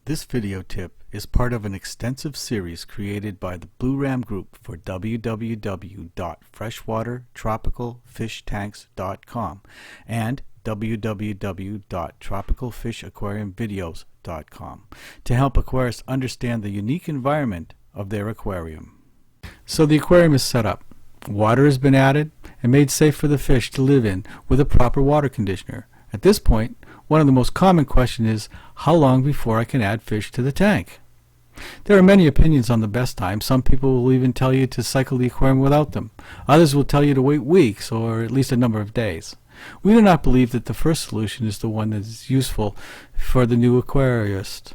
This video tip is part of an extensive series created by the Blue Ram Group for www.freshwatertropicalfishtanks.com and www.tropicalfishaquariumvideos.com to help aquarists understand the unique environment of their aquarium. So the aquarium is set up. Water has been added and made safe for the fish to live in with a proper water conditioner. At this point, one of the most common questions is, how long before I can add fish to the tank? There are many opinions on the best time. Some people will even tell you to cycle the aquarium without them. Others will tell you to wait weeks or at least a number of days. We do not believe that the first solution is the one that is useful for the new aquarist.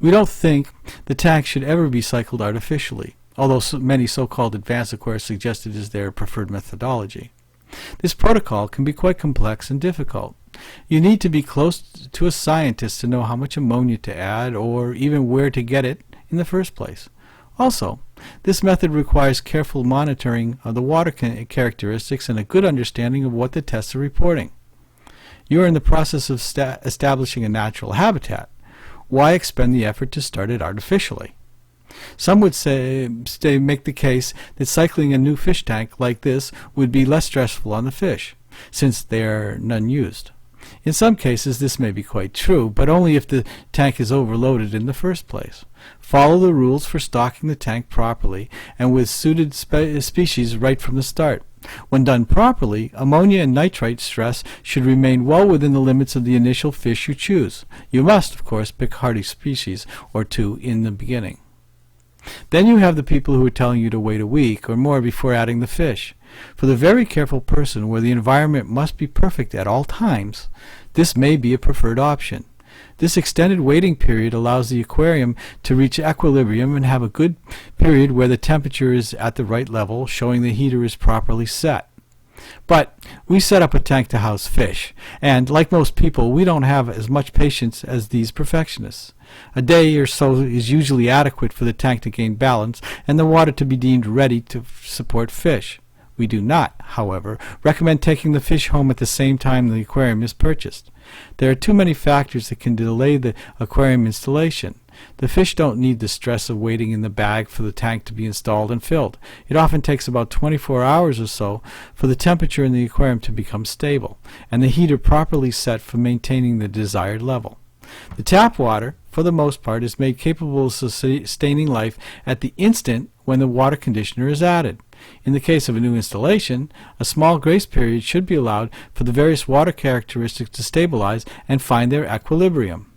We don't think the tank should ever be cycled artificially, although many so-called advanced aquarists suggest it is their preferred methodology. This protocol can be quite complex and difficult. You need to be close to a scientist to know how much ammonia to add or even where to get it in the first place. Also, this method requires careful monitoring of the water characteristics and a good understanding of what the tests are reporting. You are in the process of establishing a natural habitat. Why expend the effort to start it artificially? Some would make the case that cycling a new fish tank like this would be less stressful on the fish, since they are none used. In some cases this may be quite true, but only if the tank is overloaded in the first place. Follow the rules for stocking the tank properly and with suited species right from the start. When done properly, ammonia and nitrite stress should remain well within the limits of the initial fish you choose. You must, of course, pick hardy species or two in the beginning. Then you have the people who are telling you to wait a week or more before adding the fish. For the very careful person where the environment must be perfect at all times, this may be a preferred option. This extended waiting period allows the aquarium to reach equilibrium and have a good period where the temperature is at the right level, showing the heater is properly set. But we set up a tank to house fish, and like most people, we don't have as much patience as these perfectionists. A day or so is usually adequate for the tank to gain balance and the water to be deemed ready to support fish. We do not, however, recommend taking the fish home at the same time the aquarium is purchased. There are too many factors that can delay the aquarium installation. The fish don't need the stress of waiting in the bag for the tank to be installed and filled. It often takes about 24 hours or so for the temperature in the aquarium to become stable, and the heater properly set for maintaining the desired level. The tap water, for the most part, is made capable of sustaining life at the instant when the water conditioner is added. In the case of a new installation, a small grace period should be allowed for the various water characteristics to stabilize and find their equilibrium.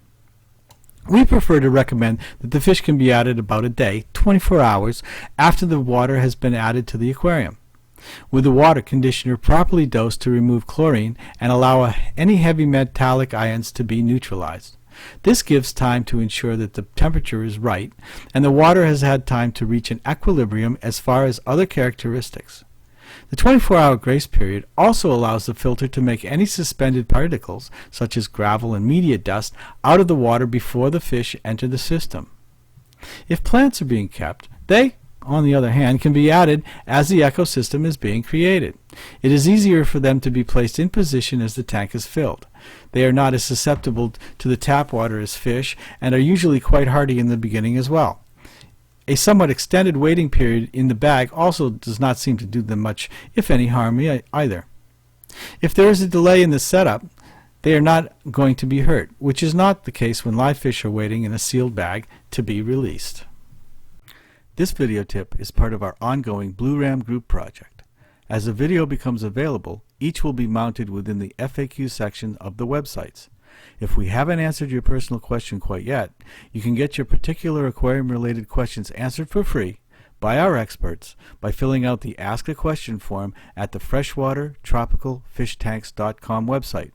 We prefer to recommend that the fish can be added about a day, 24 hours, after the water has been added to the aquarium, with the water conditioner properly dosed to remove chlorine and allow any heavy metallic ions to be neutralized. This gives time to ensure that the temperature is right and the water has had time to reach an equilibrium as far as other characteristics. The 24-hour grace period also allows the filter to make any suspended particles, such as gravel and media dust, out of the water before the fish enter the system. If plants are being kept, they, on the other hand, can be added as the ecosystem is being created. It is easier for them to be placed in position as the tank is filled. They are not as susceptible to the tap water as fish and are usually quite hardy in the beginning as well. A somewhat extended waiting period in the bag also does not seem to do them much, if any, harm either. If there is a delay in the setup, they are not going to be hurt, which is not the case when live fish are waiting in a sealed bag to be released. This video tip is part of our ongoing Blue Ram Group project. As the video becomes available, each will be mounted within the FAQ section of the websites. If we haven't answered your personal question quite yet, you can get your particular aquarium-related questions answered for free by our experts by filling out the Ask a Question form at the freshwatertropicalfishtanks.com website.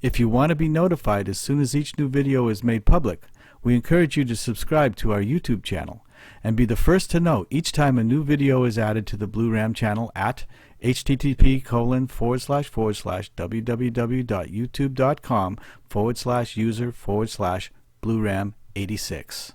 If you want to be notified as soon as each new video is made public, we encourage you to subscribe to our YouTube channel and be the first to know each time a new video is added to the Blue Ram channel at http://www.youtube.com/user/BlueRam86.